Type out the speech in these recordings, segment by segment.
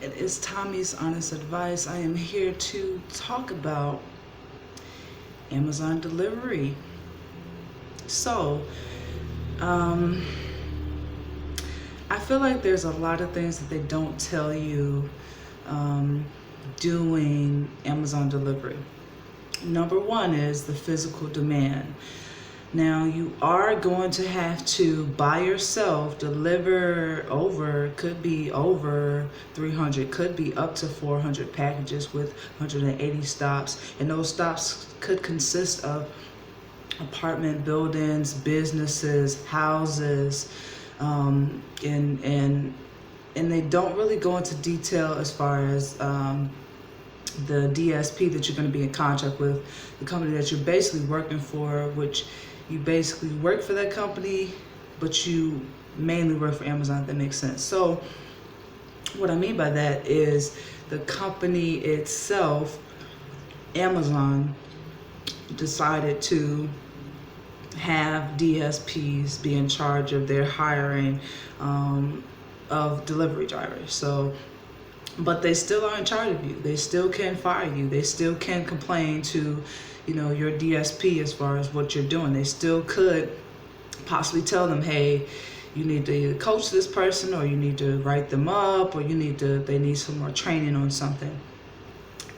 It is Tommie's Honest Advice. I am here to talk about Amazon delivery. So, um, I feel like there's a lot of things that they don't tell you um, doing Amazon delivery. Number one is the physical demand. Now, you are going to have to, by yourself, deliver could be over 300, could be up to 400 packages with 180 stops. And those stops could consist of apartment buildings, businesses, houses, and they don't really go into detail as far as the DSP that you're going to be in contract with, the company that you're basically working for, which you basically work for that company, but you mainly work for Amazon, if that makes sense. So what I mean by that is the company itself, Amazon, decided to have DSPs be in charge of their hiring of delivery drivers. So, but they still are in charge of you. They still can fire you. They still can complain to, your DSP as far as what you're doing. They still could possibly tell them, hey, you need to either coach this person, or you need to write them up, or they need some more training on something.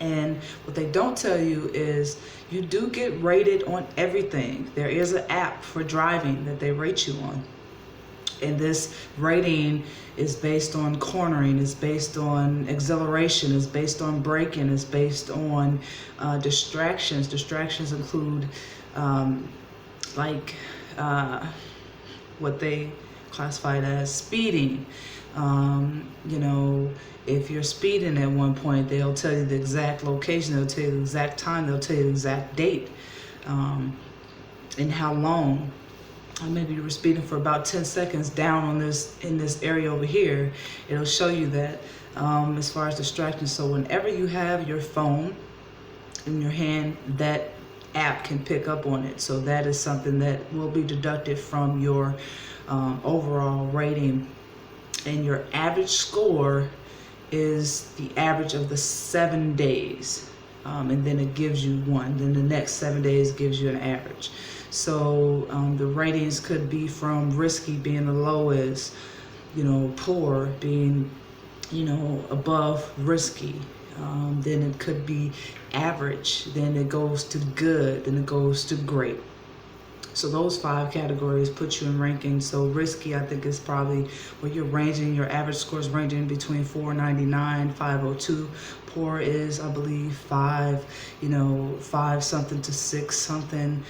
And what they don't tell you is you do get rated on everything. There is an app for driving that they rate you on. And this rating is based on cornering, is based on exhilaration, is based on braking, is based on distractions. Distractions include what they classified as speeding. If you're speeding at one point, they'll tell you the exact location, they'll tell you the exact time, they'll tell you the exact date, and how long. Maybe you were speeding for about 10 seconds down in this area over here. It'll show you that as far as distractions. So whenever you have your phone in your hand, that app can pick up on it. So that is something that will be deducted from your overall rating. And your average score is the average of the 7 days. And then it gives you one. Then the next 7 days gives you an average. So the ratings could be from risky being the lowest, poor being, above risky. Then it could be average. Then it goes to good. Then it goes to great. So those 5 categories put you in ranking. So risky, I think, is probably where you're ranging. Your average score is ranging between 499, 502. Poor is, I believe, 5 something to 6 something.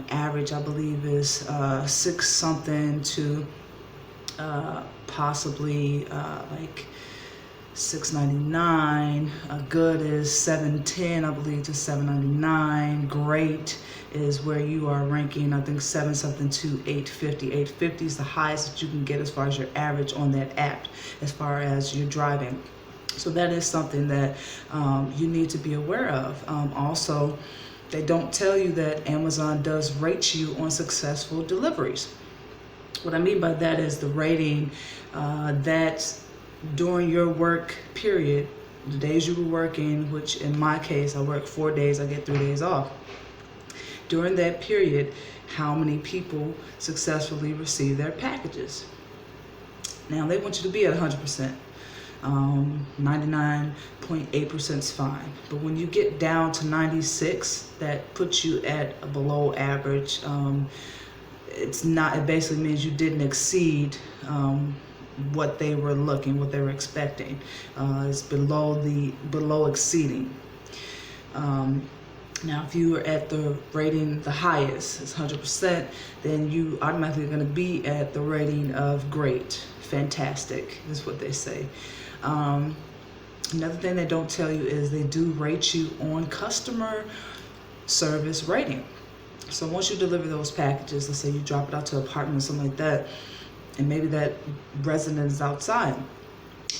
Average, I believe, is 6 something to possibly like 699. Good is 710, I believe, to 799. Great is where you are ranking, I think, 7 something to 850. 850 is the highest that you can get as far as your average on that app, as far as your driving. So that is something that you need to be aware of. Also, they don't tell you that Amazon does rate you on successful deliveries. What I mean by that is the rating that during your work period, the days you were working, which in my case, I work 4 days, I get 3 days off. During that period, how many people successfully receive their packages? Now, they want you to be at 100%. 99.8% is fine. But when you get down to 96, that puts you at a below average. It basically means you didn't exceed what they were expecting. It's below exceeding. Now, if you are at the rating, the highest, it's 100%, then you automatically going to be at the rating of great, fantastic, is what they say. Another thing they don't tell you is they do rate you on customer service rating. So once you deliver those packages, let's say you drop it out to an apartment or something like that, and maybe that resident is outside,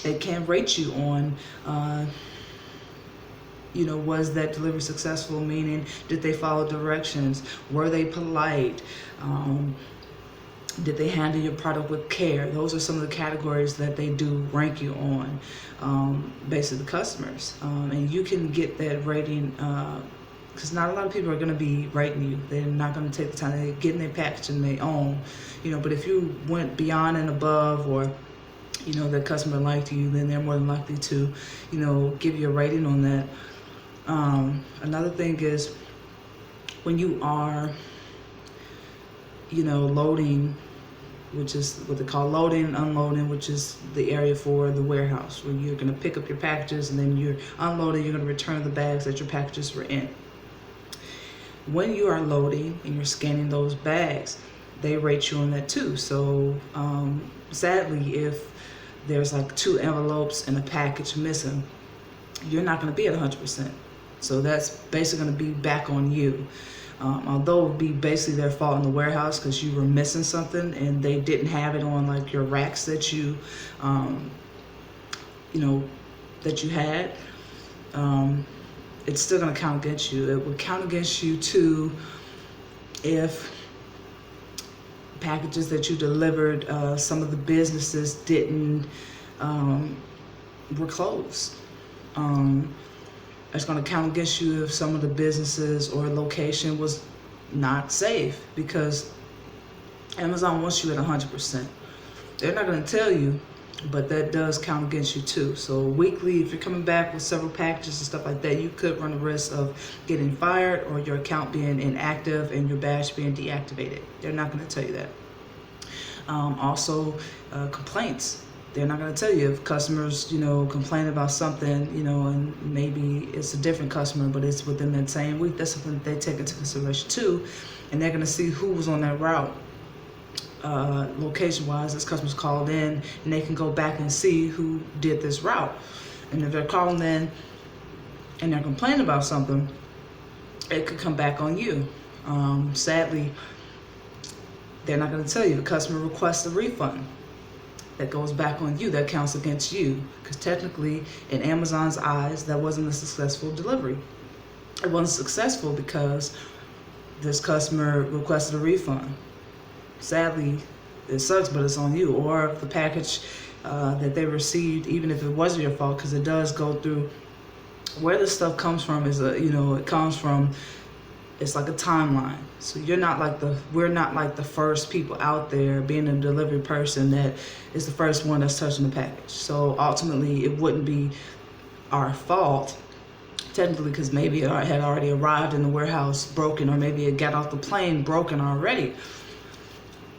they can rate you on was that delivery successful? Meaning, did they follow directions? Were they polite? Did they handle your product with care? Those are some of the categories that they do rank you on based on the customers. And you can get that rating because not a lot of people are going to be rating you. They're not going to take the time to get in their package and they own, but if you went beyond and above, or the customer liked you, then they're more than likely to, give you a rating on that. Another thing is when you are, loading, which is what they call loading and unloading, which is the area for the warehouse where you're going to pick up your packages and then you're unloading, you're going to return the bags that your packages were in. When you are loading and you're scanning those bags, they rate you on that too. So sadly, if there's like 2 envelopes and a package missing, you're not going to be at 100%. So that's basically going to be back on you. Although it would be basically their fault in the warehouse because you were missing something and they didn't have it on like your racks that you, that you had, it's still going to count against you. It would count against you too if packages that you delivered, some of the businesses were closed. It's going to count against you if some of the businesses or location was not safe, because Amazon wants you at 100%. They're not going to tell you, but that does count against you too. So weekly, if you're coming back with several packages and stuff like that, you could run the risk of getting fired or your account being inactive and your badge being deactivated. They're not going to tell you that. Also, complaints. They're not going to tell you if customers, complain about something, and maybe it's a different customer, but it's within that same week. That's something that they take into consideration too, and they're going to see who was on that route. Location-wise, this customer's called in, and they can go back and see who did this route. And if they're calling in and they're complaining about something, it could come back on you. Sadly, they're not going to tell you. The customer requests a refund. That goes back on you. That counts against you, because technically, in Amazon's eyes, that wasn't a successful delivery. It wasn't successful because this customer requested a refund. Sadly, it sucks, but it's on you. Or if the package that they received, even if it wasn't your fault, because it does go through where this stuff comes from, it comes from, it's like a timeline. So we're not like the first people out there, being a delivery person that is the first one that's touching the package. So ultimately, it wouldn't be our fault technically, because maybe it had already arrived in the warehouse broken, or maybe it got off the plane broken already.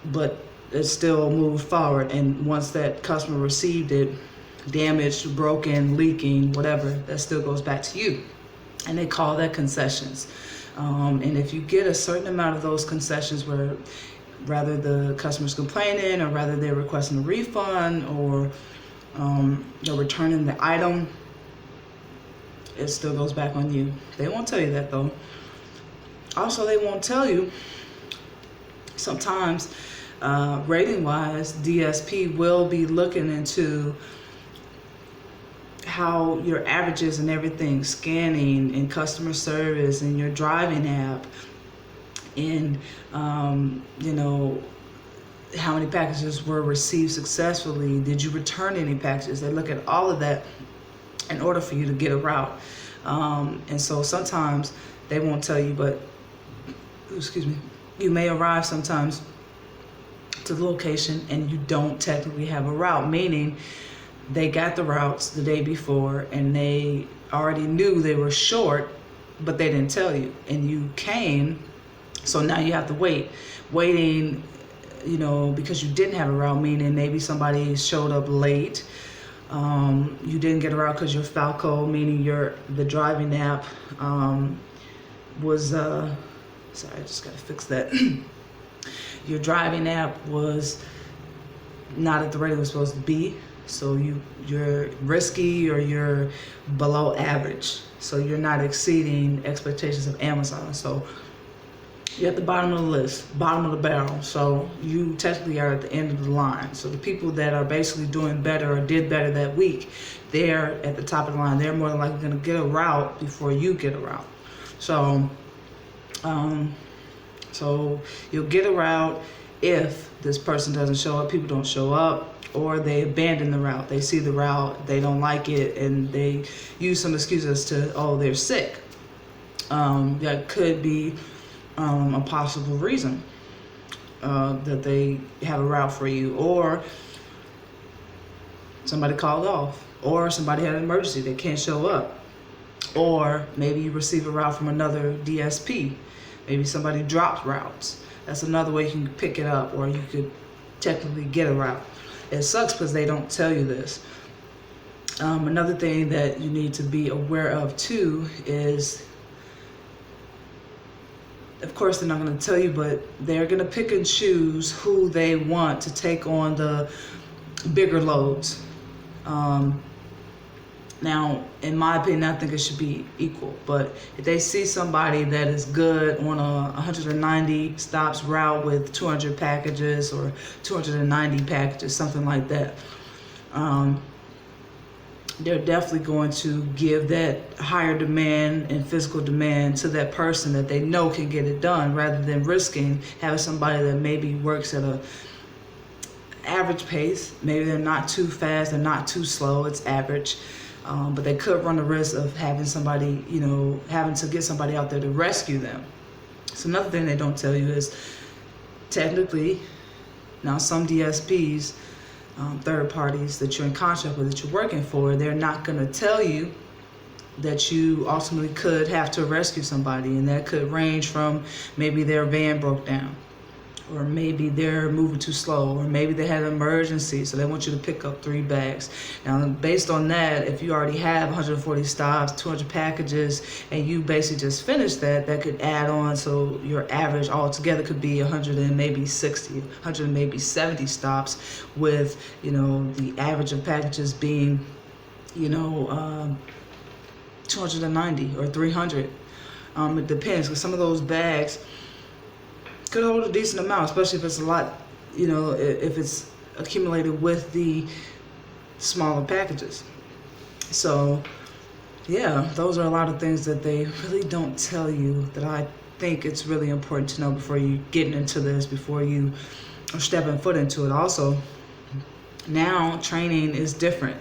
But it still moved forward, and once that customer received it, damaged, broken, leaking, whatever, that still goes back to you. And they call that concessions. And if you get a certain amount of those concessions, where rather the customer's complaining, or rather they're requesting a refund, or they're returning the item, it still goes back on you. They won't tell you that though. Also, they won't tell you sometimes, rating wise, DSP will be looking into how your averages and everything, scanning and customer service and your driving app, and how many packages were received successfully, did you return any packages? They look at all of that in order for you to get a route. And so sometimes they won't tell you, but you may arrive sometimes to the location and you don't technically have a route, meaning they got the routes the day before and they already knew they were short, but they didn't tell you, and you came, so now you have to waiting, because you didn't have a route, meaning maybe somebody showed up late. You didn't get a route because your Falco, meaning the driving app, was sorry, I just gotta fix that. Your driving app was not at the rate it was supposed to be. So you're risky, or you're below average. So you're not exceeding expectations of Amazon. So you're at the bottom of the list, bottom of the barrel. So you technically are at the end of the line. So the people that are basically doing better or did better that week, they're at the top of the line. They're more than likely going to get a route before you get a route. So, so you'll get a route, if this person doesn't show up, people don't show up, or they abandon the route. They see the route, they don't like it, and they use some excuses to, oh, they're sick. That could be a possible reason that they have a route for you, or somebody called off, or somebody had an emergency, they can't show up, or maybe you receive a route from another DSP. Maybe somebody dropped routes. That's another way you can pick it up, or you could technically get a route. It sucks because they don't tell you this. Another thing that you need to be aware of too is, of course they're not going to tell you, but they're going to pick and choose who they want to take on the bigger loads. Now, in my opinion, I think it should be equal. But if they see somebody that is good on a 190 stops route with 200 packages or 290 packages, something like that, they're definitely going to give that higher demand and physical demand to that person that they know can get it done, rather than risking having somebody that maybe works at a average pace. Maybe they're not too fast, they're not too slow, it's average. But they could run the risk of having somebody, having to get somebody out there to rescue them. So another thing they don't tell you is, technically, now some DSPs, third parties that you're in contract with, that you're working for, they're not going to tell you that you ultimately could have to rescue somebody. And that could range from maybe their van broke down, or maybe they're moving too slow, or maybe they had an emergency, so they want you to pick up 3 bags. Now, based on that, if you already have 140 stops, 200 packages, and you basically just finished that, that could add on, so your average altogether could be 100 and maybe 60, 100 and maybe 70 stops, with, the average of packages being, 290 or 300. It depends, because some of those bags could hold a decent amount, especially if it's a lot, if it's accumulated with the smaller packages. So, yeah, those are a lot of things that they really don't tell you that I think it's really important to know before you getting into this, before you are stepping foot into it. Also, now training is different.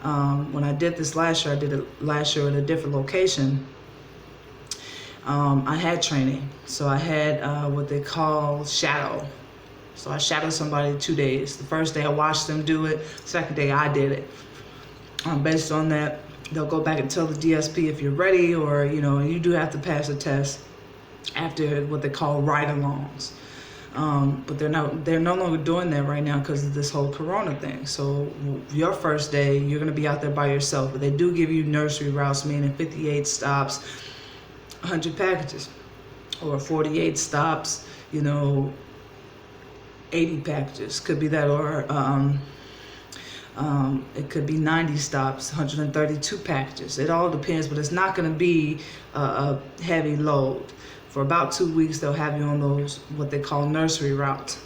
When I did this last year, I did it last year at a different location. I had training, so I had what they call shadow. So I shadowed somebody 2 days. The first day I watched them do it. Second day I did it. Based on that, they'll go back and tell the DSP if you're ready, or you do have to pass a test after what they call ride-alongs. But they're no longer doing that right now because of this whole Corona thing. So your first day, you're gonna be out there by yourself, but they do give you nursery routes, meaning 58 stops, 100 packages, or 48 stops, 80 packages, could be that, or it could be 90 stops, 132 packages. It all depends, but it's not going to be a heavy load. For about 2 weeks, they'll have you on those, what they call nursery routes.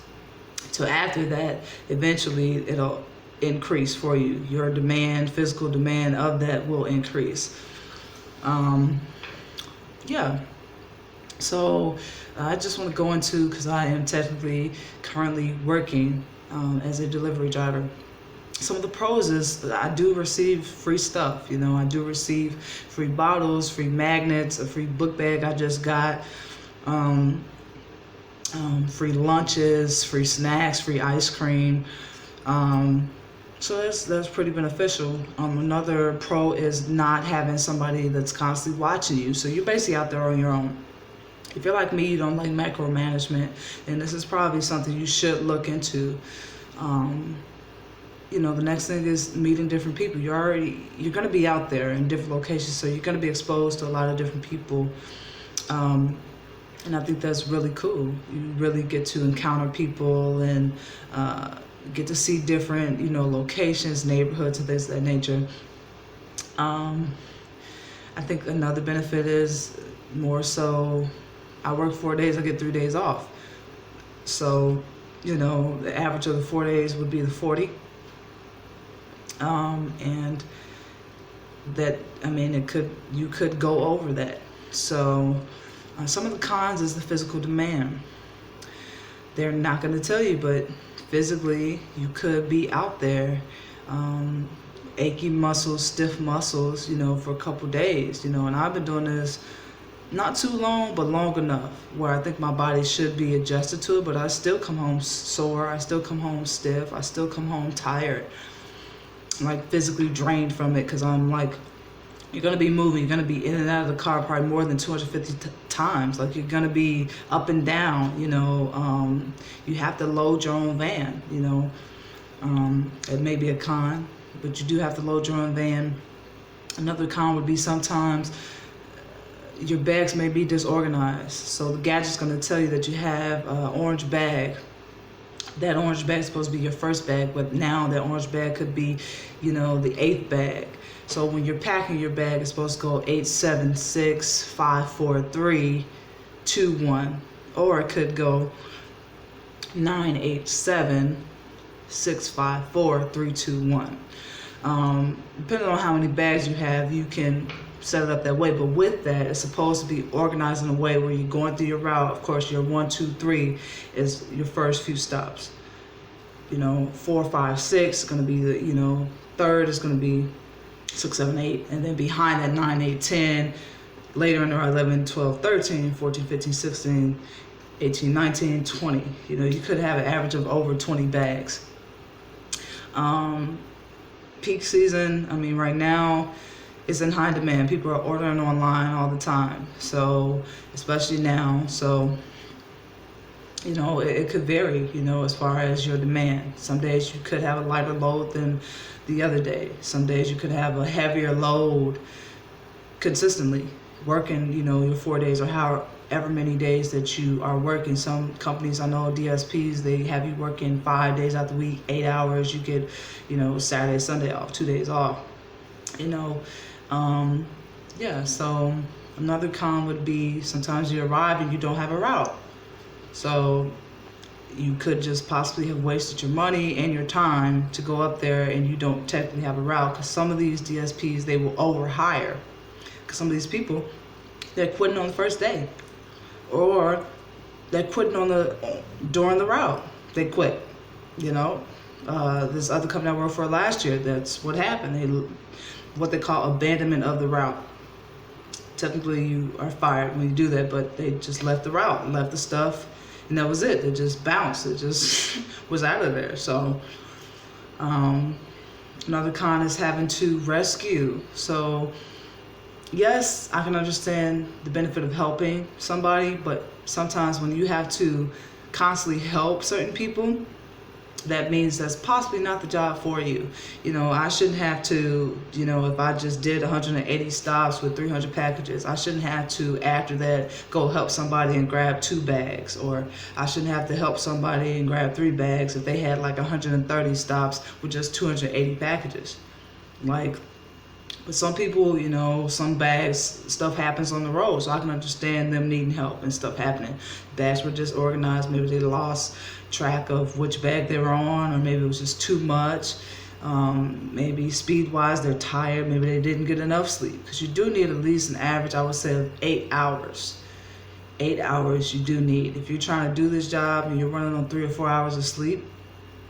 So after that, eventually it'll increase for you. Your demand, physical demand of that will increase. Yeah, so I just want to go into, because I am technically currently working as a delivery driver. Some of the pros is that I do receive free stuff. I do receive free bottles, free magnets, a free book bag I just got, free lunches, free snacks, free ice cream. So that's pretty beneficial. Another pro is not having somebody that's constantly watching you. So you're basically out there on your own. If you're like me, you don't like micromanagement, then this is probably something you should look into. The next thing is meeting different people. You're going to be out there in different locations, so you're going to be exposed to a lot of different people. And I think that's really cool. You really get to encounter people and get to see different, locations, neighborhoods, and things of that nature. I think another benefit is more so, I work 4 days, I get 3 days off. So, the average of the 4 days would be the 40. And that, you could go over that. So some of the cons is the physical demand. They're not going to tell you, but physically you could be out there, achy muscles, stiff muscles, for a couple days, and I've been doing this not too long, but long enough where I think my body should be adjusted to it, but I still come home sore, I still come home stiff, I still come home tired, like physically drained from it, because I'm like, you're going to be moving, you're going to be in and out of the car probably more than 250 times. Like, you're going to be up and down, you have to load your own van, it may be a con, but you do have to load your own van. Another con would be sometimes your bags may be disorganized. So the gadget's going to tell you that you have an orange bag. That orange bag is supposed to be your first bag, but now that orange bag could be, the 8th bag. So when you're packing your bag, it's supposed to go 8, 7, 6, 5, 4, 3, 2, 1. Or it could go 9, 8, 7, 6, 5, 4, 3, 2, 1. Depending on how many bags you have, you can set it up that way. But with that, it's supposed to be organized in a way where you're going through your route. Of course, your 1, 2, 3 is your first few stops. 4, 5, 6 is going to be the, third is going to be 6, 7, 8. And then behind that 9, 8, 10, later in there 11, 12, 13, 14, 15, 16, 18, 19, 20. You could have an average of over 20 bags. Peak season, right now, it's in high demand. People are ordering online all the time. So, especially now. So, it could vary, as far as your demand. Some days you could have a lighter load than the other day. Some days you could have a heavier load consistently, working, your 4 days or however many days that you are working. Some companies, I know DSPs, they have you working 5 days out the week, 8 hours. You get, Saturday, Sunday off, 2 days off. So another con would be sometimes you arrive and you don't have a route. So you could just possibly have wasted your money and your time to go up there and you don't technically have a route, because some of these DSPs, they will overhire. Because some of these people, they're quitting on the first day, or they're quitting during the route. They quit, This other company I worked for last year, that's what happened. What they call abandonment of the route. Technically, you are fired when you do that, but they just left the route, left the stuff, and that was it. They just bounced. It just was out of there. So, another con is having to rescue. So, yes, I can understand the benefit of helping somebody, but sometimes when you have to constantly help certain people, that means that's possibly not the job for you. I shouldn't have to, if I just did 180 stops with 300 packages, I shouldn't have to, after that, go help somebody and grab 2 bags. Or I shouldn't have to help somebody and grab 3 bags if they had like 130 stops with just 280 packages. But some people, some bags, stuff happens on the road, so I can understand them needing help and stuff happening. Bags were disorganized, maybe they lost track of which bag they were on, or maybe it was just too much. Maybe speed-wise, they're tired, maybe they didn't get enough sleep. Because you do need at least an average, I would say, of 8 hours. 8 hours you do need. If you're trying to do this job and you're running on 3 or 4 hours of sleep,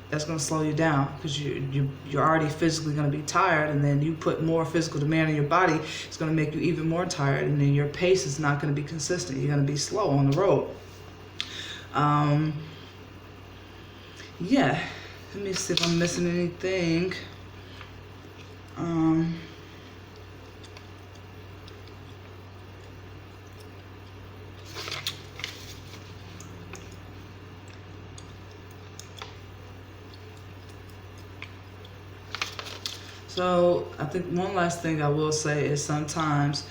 that's going to slow you down, because you're already physically going to be tired, and then you put more physical demand on your body, it's going to make you even more tired, and then your pace is not going to be consistent. You're going to be slow on the road. Let me see if I'm missing anything. So I think one last thing I will say is sometimes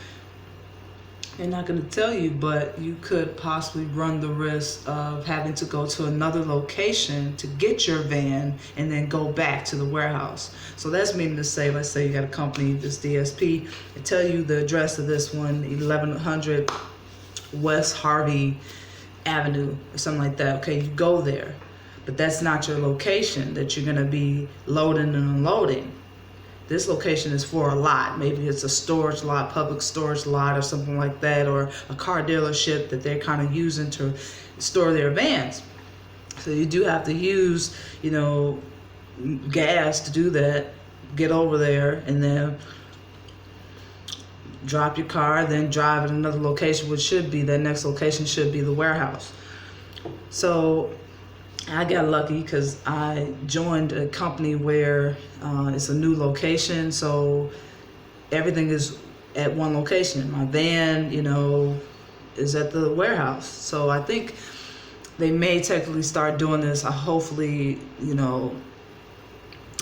they're not going to tell you, but you could possibly run the risk of having to go to another location to get your van and then go back to the warehouse. So that's meaning to say, let's say you got a company, this DSP, they tell you the address of this one, 1100 West Harvey Avenue or something like that. Okay, you go there, but that's not your location that you're going to be loading and unloading. This location is for a lot. Maybe it's a storage lot, public storage lot or something like that, or a car dealership that they're kind of using to store their vans. So you do have to use, you know, gas to do that. Get over there and then drop your car, then drive at another location, which should be, that next location should be the warehouse. So I got lucky because I joined a company where it's a new location, so everything is at one location. My van, you know, is at the warehouse. So I think they may technically start doing this. Hopefully, you know,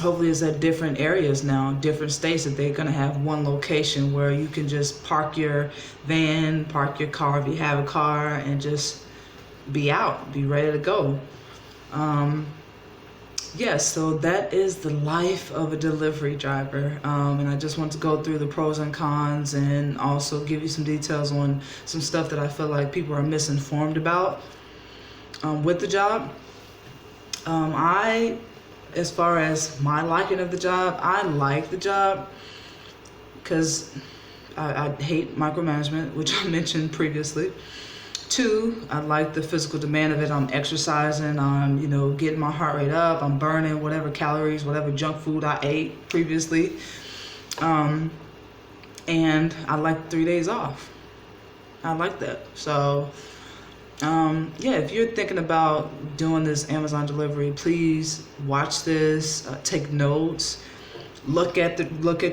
hopefully it's at different areas now, different states, that they're gonna have one location where you can just park your van, park your car if you have a car, and just be out, be ready to go. Yes, so that is the life of a delivery driver. And I just want to go through the pros and cons and also give you some details on some stuff that I feel like people are misinformed about with the job. As far as my liking of the job, I like the job because I hate micromanagement, which I mentioned previously. 2, I like the physical demand of it. I'm exercising, I'm, you know, getting my heart rate up, I'm burning whatever calories, whatever junk food I ate previously. And I like 3 days off. I like that. So, yeah, if you're thinking about doing this Amazon delivery, please watch this, take notes, look at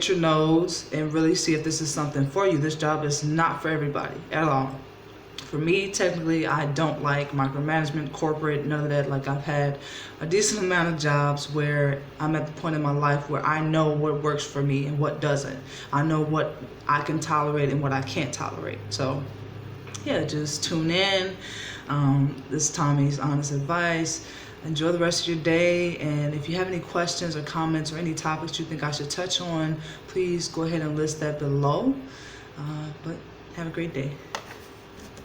your notes, and really see if this is something for you. This job is not for everybody at all. For me, technically, I don't like micromanagement, corporate, none of that. Like, I've had a decent amount of jobs where I'm at the point in my life where I know what works for me and what doesn't. I know what I can tolerate and what I can't tolerate. So, yeah, just tune in. This is Tommie's Honest Advice. Enjoy the rest of your day. And if you have any questions or comments or any topics you think I should touch on, please go ahead and list that below. But have a great day.